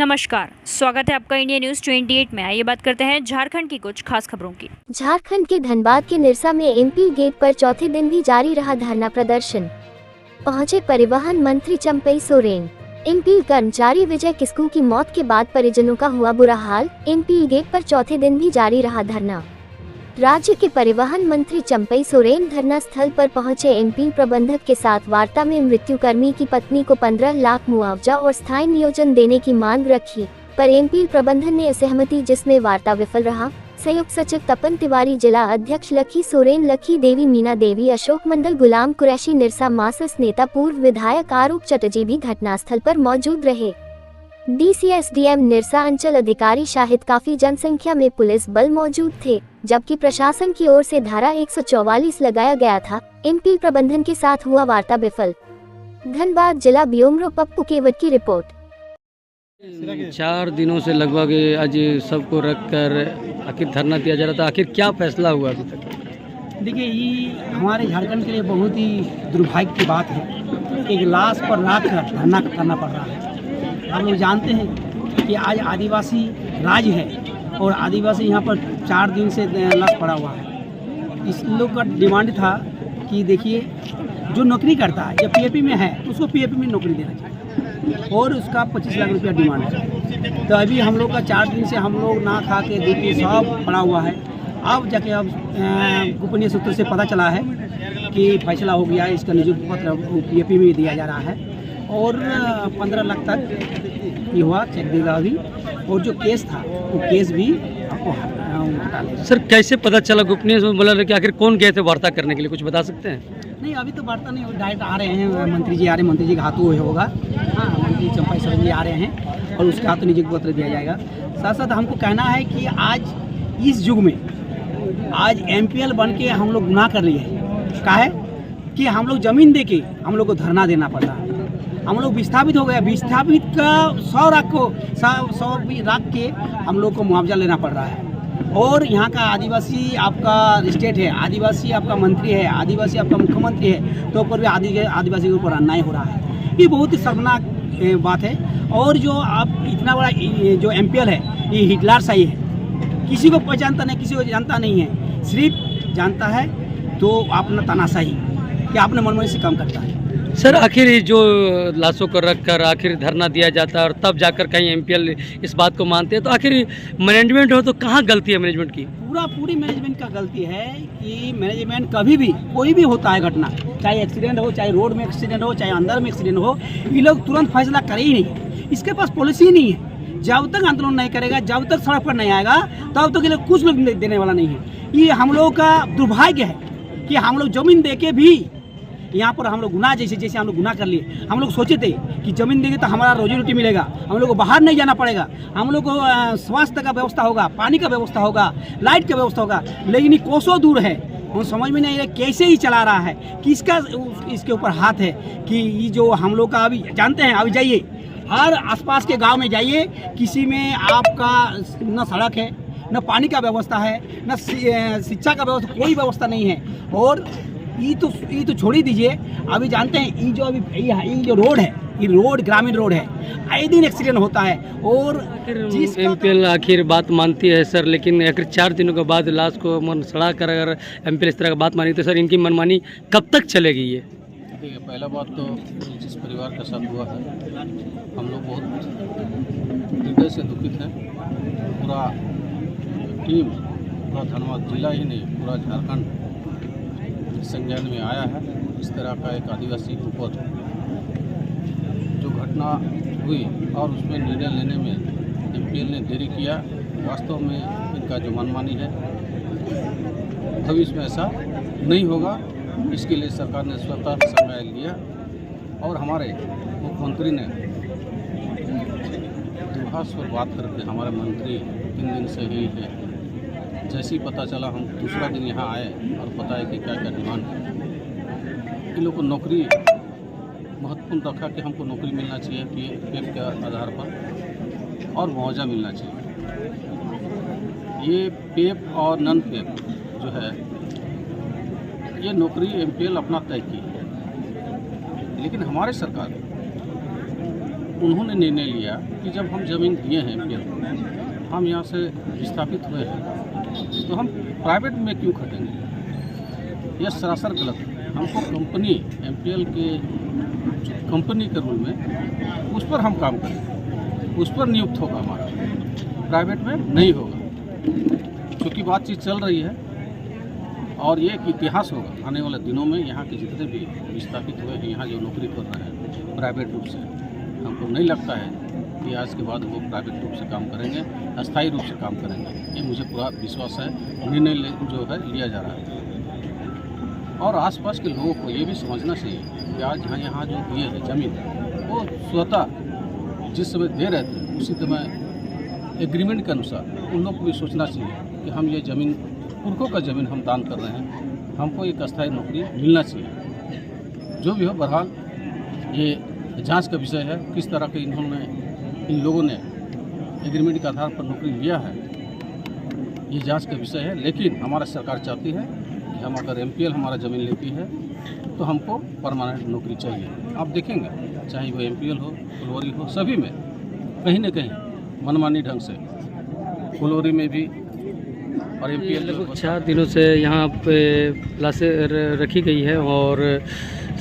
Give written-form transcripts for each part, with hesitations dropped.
नमस्कार, स्वागत है आपका इंडिया न्यूज 28 में। आइए बात करते हैं झारखंड की कुछ खास खबरों की। झारखंड के धनबाद के निरसा में एमपी गेट पर चौथे दिन भी जारी रहा धरना प्रदर्शन। पहुंचे परिवहन मंत्री चंपई सोरेन। एमपी कर्मचारी विजय किस्कू की मौत के बाद परिजनों का हुआ बुरा हाल। एमपी गेट पर चौथे दिन भी जारी रहा धरना। राज्य के परिवहन मंत्री चंपई सोरेन धरना स्थल पर पहुंचे। एमपी प्रबंधक के साथ वार्ता में मृत्युकर्मी की पत्नी को 15 लाख मुआवजा और स्थायी नियोजन देने की मांग रखी, पर एमपी प्रबंधन ने असहमति, जिसमें वार्ता विफल रहा। संयुक्त सचिव तपन तिवारी, जिला अध्यक्ष लखी सोरेन, लखी देवी, मीना देवी, अशोक मंडल, गुलाम कुरैशी, निरसा मार्क्सिस्ट नेता पूर्व विधायक आरूप चटर्जी भी घटनास्थल पर मौजूद रहे। डीसीएसडीएम निरसा अंचल अधिकारी शाहिद, काफी जनसंख्या में पुलिस बल मौजूद थे, जबकि प्रशासन की ओर से धारा 144 लगाया गया था। एमपी प्रबंधन के साथ हुआ वार्ता विफल। धनबाद जिला ब्यूरो पप्पू केवट की रिपोर्ट। 4 दिनों से लगभग आज सबको रखकर आखिर धरना दिया जा रहा था। आखिर क्या फैसला हुआ अभी तक? देखिए, ये हमारे झारखंड के लिए बहुत ही दुर्भाग्य की बात है। एक लाश पर रात कर धरना करना पड़ रहा है। हम लोग जानते हैं कि आज आदिवासी राज्य है और आदिवासी यहाँ पर 4 दिन से लाश पड़ा हुआ है। इस लोग का डिमांड था कि देखिए, जो नौकरी करता है, जो पीएपी में है, उसको पीएपी में नौकरी देना चाहिए और उसका 25 लाख रुपया डिमांड है। तो अभी हम लोग का 4 दिन से हम लोग ना खा के दूसरी सब पड़ा हुआ है। अब जाके अब गोपनीय सूत्र से पता चला है कि फैसला हो गया है, इसका नियुक्ति पत्र पीएपी में दिया जा रहा है और 15 लाख तक ये हुआ, चेक देगा अभी। और जो केस था वो केस भी आपको हटा लेगा। सर, कैसे पता चला? गोपनीय बोला कि आखिर कौन गए थे वार्ता करने के लिए, कुछ बता सकते हैं? नहीं, अभी तो वार्ता नहीं, डायरेक्ट आ रहे हैं, मंत्री जी आ रहे हैं, मंत्री जी के हाथों होगा। हाँ, मंत्री चंपई सोरेन जी आ रहे हैं और उसके हाथों नियुक्ति पत्र दिया जाएगा। साथ साथ हमको कहना है कि आज इस युग में आज एमपीएल बन के हम लोग गुनाह कर लिए हैं। क्या है कि हम लोग ज़मीन दे के हम लोग को धरना देना पड़ रहा है। हम लोग विस्थापित हो गया, विस्थापित का 100 लाख के हम लोग को मुआवजा लेना पड़ रहा है। और यहाँ का आदिवासी आपका स्टेट है, आदिवासी आपका मंत्री है, आदिवासी आपका मुख्यमंत्री है, तो ऊपर भी आदिवासी के ऊपर अन्याय हो रहा है। ये बहुत ही शर्मनाक बात है। और जो आप इतना बड़ा जो एमपीएल है, ये हिटलर शाही है। किसी को पहचानता नहीं, किसी को जानता नहीं है, सिर्फ जानता है तो अपना तानाशाही कि आपने मनमानी से काम करता है। सर, आखिर जो लाशों को रखकर आखिर धरना दिया जाता है और तब जाकर कहीं एमपीएल इस बात को मानते हैं, तो आखिर मैनेजमेंट हो तो कहाँ गलती है मैनेजमेंट की? पूरी मैनेजमेंट का गलती है कि मैनेजमेंट कभी भी कोई भी होता है घटना, चाहे एक्सीडेंट हो, चाहे रोड में एक्सीडेंट हो, चाहे अंदर में एक्सीडेंट हो, ये लोग तुरंत फैसला करे ही नहीं। इसके पास पॉलिसी ही नहीं है। जब तक आंदोलन नहीं करेगा, जब तक सड़क पर नहीं आएगा, तब तक ये लोग कुछ लोग देने वाला नहीं है। ये हम लोगों का दुर्भाग्य है कि हम लोग जमीन दे के भी यहाँ पर हम लोग गुनाह जैसे हम लोग गुनाह कर लिए। हम लोग सोचे थे कि ज़मीन देंगे तो हमारा रोजी रोटी मिलेगा, हम लोग को बाहर नहीं जाना पड़ेगा, हम लोग को स्वास्थ्य का व्यवस्था होगा, पानी का व्यवस्था होगा, लाइट का व्यवस्था होगा। लेकिन ये कोसों दूर है, वो समझ में नहीं आ रहा कैसे ही चला रहा है, किसका इसके ऊपर हाथ है। कि ये जो हम लोग का अभी जानते हैं, अभी जाइए हर आसपास के गाँव में जाइए, किसी में आपका न सड़क है, न पानी का व्यवस्था है, न शिक्षा का व्यवस्था, कोई व्यवस्था नहीं है। और ये तो छोड़ ही दीजिए, अभी जानते हैं ये जो अभी ये जो रोड है, ये रोड ग्रामीण रोड है, आए दिन एक्सीडेंट होता है। और एमपीएल आखिर बात मानती है सर, लेकिन आखिर 4 दिनों के बाद लाश को मन सड़ा कर अगर एमपीएल इस तरह का बात मानी तो सर इनकी मनमानी कब तक चलेगी? ये देखिए, पहला बात तो जिस परिवार का साथ हुआ है, हम लोग बहुत हृदय से दुखित हैं। पूरा टीम, पूरा धनबाद जिला ही नहीं, पूरा झारखंड संज्ञान में आया है। इस तरह का एक आदिवासी के ऊपर जो घटना हुई और उसमें निर्णय लेने में एमपीएल ने देरी किया, वास्तव में इनका जो मनमानी है, भविष्य में ऐसा नहीं होगा। इसके लिए सरकार ने स्वतः समय लिया और हमारे मुख्यमंत्री ने दूरभाष पर बात करके, हमारे मंत्री 3 दिन से ही है, जैसे ही पता चला हम दूसरा दिन यहाँ आए और पता है कि क्या क्या डिमांड है। इन लोग को नौकरी महत्वपूर्ण रखा कि हमको नौकरी मिलना चाहिए पेप के आधार पर और मुआवजा मिलना चाहिए। ये पेप और नन पेप जो है, ये नौकरी एमपीएल अपना तय की है, लेकिन हमारे सरकार उन्होंने निर्णय लिया कि जब हम ज़मीन दिए हैं एमपीएल को, हम यहाँ से विस्थापित हुए हैं, तो हम प्राइवेट में क्यों खटेंगे। यह सरासर गलत है। हमको कंपनी एमपीएल के जो कंपनी के रूल में उस पर हम काम करें, उस पर नियुक्त होगा हमारा, प्राइवेट में नहीं होगा। क्योंकि बातचीत चल रही है और ये एक इतिहास होगा आने वाले दिनों में। यहाँ के जितने भी विस्थापित हुए हैं, यहाँ जो नौकरी कर रहे हैं प्राइवेट रूप से, हमको नहीं लगता है कि आज के बाद वो प्राइवेट रूप से काम करेंगे, अस्थायी रूप से काम करेंगे। ये मुझे पूरा विश्वास है। निर्णय जो है लिया जा रहा है और आसपास के लोगों को ये भी समझना चाहिए कि आज यहाँ जो दिए है ज़मीन, वो स्वतः जिस समय दे रहे थे उसी समय एग्रीमेंट के अनुसार उन लोग को भी सोचना चाहिए कि हम ये ज़मीन, पुरखों का ज़मीन हम दान कर रहे हैं, हमको एक अस्थायी नौकरी मिलना चाहिए। जो भी हो, बहरहाल ये जांच का विषय है। किस तरह के इन लोगों ने एग्रीमेंट के आधार पर नौकरी लिया है, ये जांच का विषय है। लेकिन हमारा सरकार चाहती है कि हम अगर एमपीएल हमारा ज़मीन लेती है तो हमको परमानेंट नौकरी चाहिए। आप देखेंगे चाहे वो एमपीएल हो, फुलवारी हो, सभी में कहीं न कहीं मनमानी ढंग से, फुलवारी में भी और एमपीएल लगभग 4 दिनों से यहाँ पे लाशें रखी गई है। और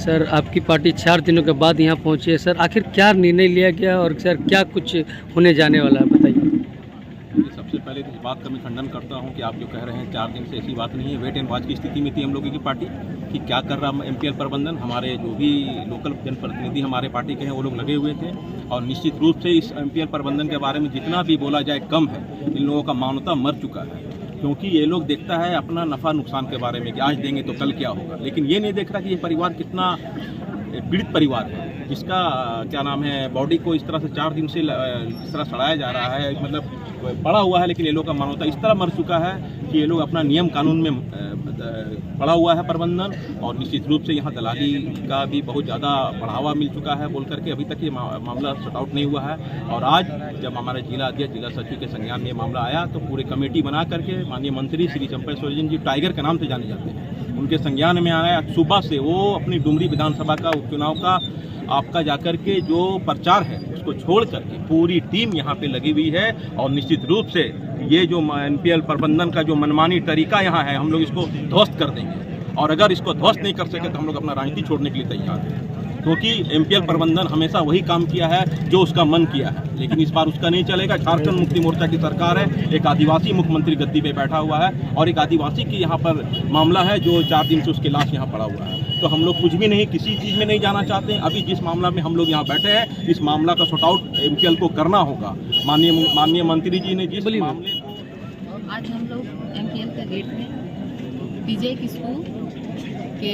सर आपकी पार्टी 4 दिनों के बाद यहाँ पहुँची है। सर आखिर क्या निर्णय लिया गया और सर क्या कुछ होने जाने वाला है, बताइए। सबसे पहले तो इस बात का मैं खंडन करता हूं कि आप जो कह रहे हैं 4 दिन से, ऐसी बात नहीं है। वेट एंड वॉच की स्थिति में थी हम लोगों की पार्टी कि क्या कर रहा एमपीएल प्रबंधन। हमारे जो भी लोकल जनप्रतिनिधि हमारे पार्टी के हैं वो लोग लगे हुए थे और निश्चित रूप से इस एमपीएल प्रबंधन के बारे में जितना भी बोला जाए कम है। इन लोगों का मानवता मर चुका है, क्योंकि ये लोग देखता है अपना नफ़ा नुकसान के बारे में कि आज देंगे तो कल क्या होगा, लेकिन ये नहीं देख रहा कि ये परिवार कितना पीड़ित परिवार है, जिसका क्या नाम है बॉडी को इस तरह से 4 दिन से इस तरह सड़ाया जा रहा है, मतलब पड़ा हुआ है। लेकिन ये लोग का मानवता इस तरह मर चुका है कि ये लोग अपना नियम कानून में पड़ा हुआ है प्रबंधन। और निश्चित रूप से यहाँ दलाली का भी बहुत ज़्यादा बढ़ावा मिल चुका है बोल करके अभी तक ये मामला सॉर्ट आउट नहीं हुआ है। और आज जब हमारे जिला अध्यक्ष, जिला सचिव के संज्ञान में ये मामला आया तो पूरे कमेटी बना करके माननीय मंत्री श्री चंपई सोरेन जी, टाइगर के नाम से जाने जाते हैं, उनके संज्ञान में आया। सुबह से वो अपनी डुमरी विधानसभा का उपचुनाव का आपका जाकर के जो प्रचार है उसको छोड़ करके पूरी टीम यहाँ पे लगी हुई है। और निश्चित रूप से ये जो एमपीएल प्रबंधन का जो मनमानी तरीका यहाँ है, हम लोग इसको ध्वस्त कर देंगे। और अगर इसको ध्वस्त नहीं कर सके तो हम लोग अपना राजनीति छोड़ने के लिए तैयार हैं, क्योंकि एमपीएल प्रबंधन हमेशा वही काम किया है जो उसका मन किया है। लेकिन इस बार उसका नहीं चलेगा। झारखंड मुक्ति मोर्चा की सरकार है, एक आदिवासी मुख्यमंत्री गद्दी पे बैठा हुआ है और एक आदिवासी की यहाँ पर मामला है जो 4 दिन से उसके लाश यहाँ पड़ा हुआ है। तो हम लोग कुछ भी नहीं, किसी चीज़ में नहीं जाना चाहते हैं। अभी जिस मामला में हम लोग यहाँ बैठे हैं, इस मामला का सॉर्ट आउट एमपीएल को करना होगा। माननीय मंत्री जी ने जिस मामले, आज हम लोग एमपीएल के गेट में विजय किस्कू के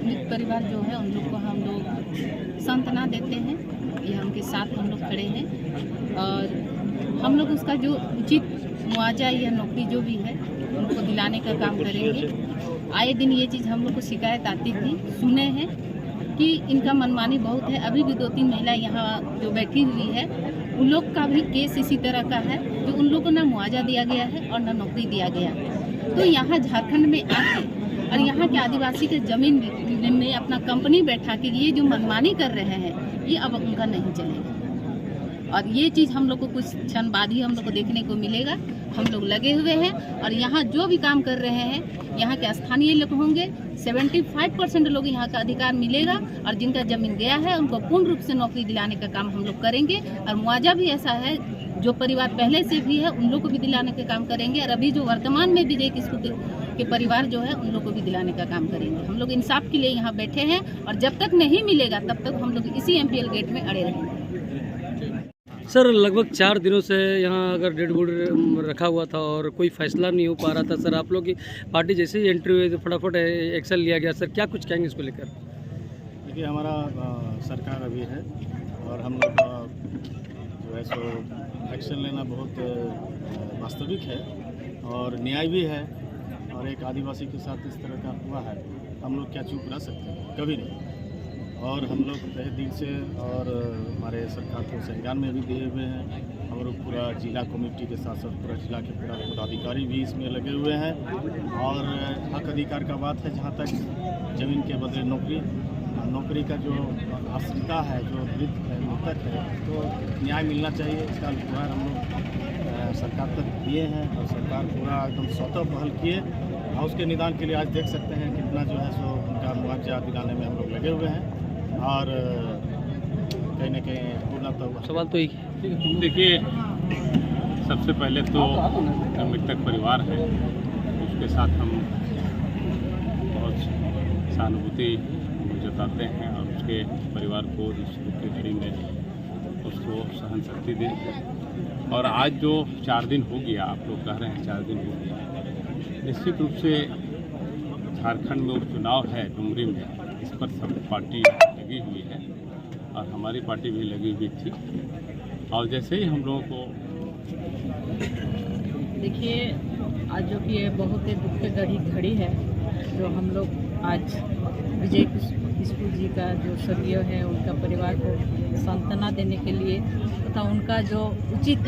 मृत परिवार जो है उन लोग को हम लोग सांत्वना देते हैं। ये उनके साथ हम लोग खड़े हैं और हम लोग उसका जो उचित मुआवजा या नौकरी जो भी है उनको दिलाने का काम करेंगे। आए दिन ये चीज़ हम लोग को शिकायत आती थी, सुने हैं कि इनका मनमानी बहुत है। अभी भी 2-3 महिला यहाँ जो बैठी हुई है उन लोग का भी केस इसी तरह का है, जो उन लोगों को ना मुआवजा दिया गया है और ना नौकरी दिया गया है। तो यहाँ झारखंड में आके और यहाँ के आदिवासी के जमीन में अपना कंपनी बैठा के ये जो मनमानी कर रहे हैं, ये अब उनका नहीं चलेगा। और ये चीज़ हम लोग को कुछ क्षण बाद ही हम लोग को देखने को मिलेगा। हम लोग लगे हुए हैं और यहाँ जो भी काम कर रहे हैं, यहाँ के स्थानीय लोग होंगे, 75% लोग यहाँ का अधिकार मिलेगा। और जिनका जमीन गया है उनको पूर्ण रूप से नौकरी दिलाने का काम हम लोग करेंगे। और मुआवजा भी ऐसा है, जो परिवार पहले से भी है उन लोग को भी दिलाने का काम करेंगे। और अभी जो वर्तमान में विजय किस्कू के परिवार जो है उन लोग को भी दिलाने का काम करेंगे। हम लोग इंसाफ के लिए यहाँ बैठे हैं और जब तक नहीं मिलेगा तब तक हम लोग इसी एमपीएल गेट में अड़े रहेंगे। सर लगभग 4 दिनों से यहाँ अगर डेड बॉडी रखा हुआ था और कोई फैसला नहीं हो पा रहा था, सर आप लोग की पार्टी जैसे ही एंट्री हुई तो फटाफट एक्शन लिया गया। सर क्या कुछ कहेंगे इसको लेकर? देखिए, हमारा सरकार अभी है और हम लोग जो है सो एक्शन लेना बहुत वास्तविक है और न्याय भी है। और एक आदिवासी के साथ इस तरह का हुआ है, हम लोग क्या चुप रह सकते हैं? कभी नहीं। और हम लोग तहे दिल से और हमारे सरकार को संज्ञान में भी दिए हुए हैं। हम लोग पूरा जिला कमेटी के साथ साथ पूरा जिला के पूरा पदाधिकारी भी इसमें लगे हुए हैं। और हक अधिकार का बात है, जहाँ तक ज़मीन के बदले नौकरी का जो आश्रिता है, जो मृतक है, तो न्याय मिलना चाहिए। इसका गुहार हम लोग सरकार तक दिए हैं और सरकार पूरा एकदम स्वतः पहल किए और उसके निदान के लिए आज देख सकते हैं कितना जो है सो उनका मुआवजा दिलाने में हम लोग लगे हुए हैं और कहीं न कहीं पूर्णतः सवाल तो एक ही देखिए, सबसे पहले तो जो मृतक परिवार है उसके साथ हम बहुत सहानुभूति जताते हैं और उसके परिवार को इस दुख की घड़ी में उसको सहन शक्ति दें। और आज जो 4 दिन हो गया, आप लोग कह रहे हैं 4 दिन हो गया, निश्चित रूप से झारखंड में उपचुनाव है डुमरी में, इस पर सब पार्टी लगी हुई है और हमारी पार्टी भी लगी हुई थी। और जैसे ही हम लोगों को देखिए, आज जो कि ये बहुत ही दुख की घड़ी है, जो हम लोग आज विजय किस्कू जी का जो स्वर्गीय है उनका परिवार को सांत्वना देने के लिए तथा उनका जो उचित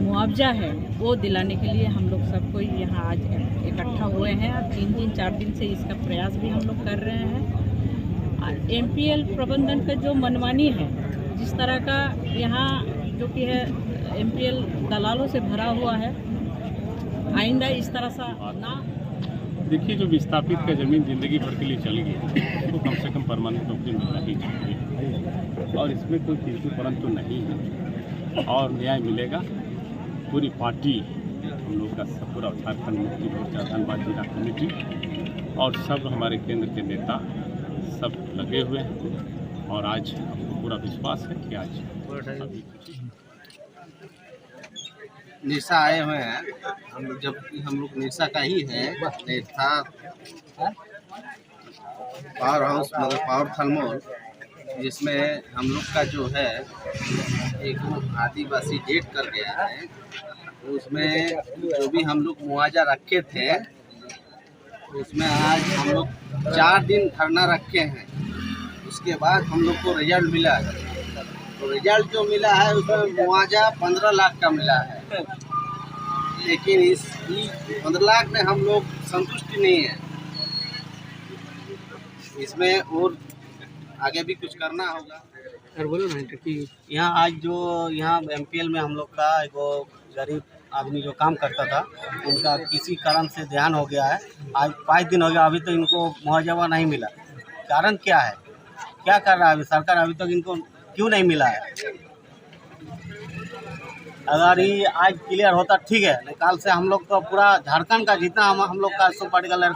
मुआवजा है वो दिलाने के लिए हम लोग सबको यहाँ आज इकट्ठा हुए हैं और 3 दिन 4 दिन से इसका प्रयास भी हम लोग कर रहे हैं। और एमपीएल प्रबंधन का जो मनमानी है, जिस तरह का यहाँ जो कि है एमपीएल दलालों से भरा हुआ है, आइंदा इस तरह सा ना। देखिए, जो विस्थापित का ज़मीन ज़िंदगी भर के लिए चल गई उसको कम से कम परमानेंट नौकरी मिलना ही चाहिए और इसमें कोई किसी परंतु तो नहीं है और न्याय मिलेगा। पूरी पार्टी हम लोग का सब पूरा झारखंड मुक्ति मोर्चा धनबाद जिला कमेटी और सब हमारे केंद्र के नेता सब लगे हुए हैं और आज हमको पूरा विश्वास है कि आज अभी निरसा आए हुए हैं हम लोग, जबकि हम लोग निरसा का ही है। निरसा पावर हाउस मतलब पावर थर्मल, जिसमें हम लोग का जो है एक आदिवासी डेट कर गया है, उसमें जो भी हम लोग मुआवजा रखे थे उसमें आज हम लोग 4 दिन धरना रखे हैं। उसके बाद हम लोग को रिजल्ट मिला है, तो रिजल्ट जो मिला है उसमें मुआवजा 15 लाख का मिला है, लेकिन इस 15 लाख में हम लोग संतुष्ट नहीं है। इसमें और आगे भी कुछ करना होगा। और बोलो ना कि यहाँ आज जो यहाँ एमपीएल में हम लोग का एक गरीब आदमी जो काम करता था, उनका किसी कारण से ध्यान हो गया है। आज 5 दिन हो गया, अभी तक इनको मुआवजा नहीं मिला। कारण क्या है, क्या कर रहा है सरकार, अभी तक इनको क्यों नहीं मिला है? अगर ये आज क्लियर होता ठीक है, कल से हम लोग तो पूरा झारखंड का जितना हम लोग का सब पार्टी का लड़का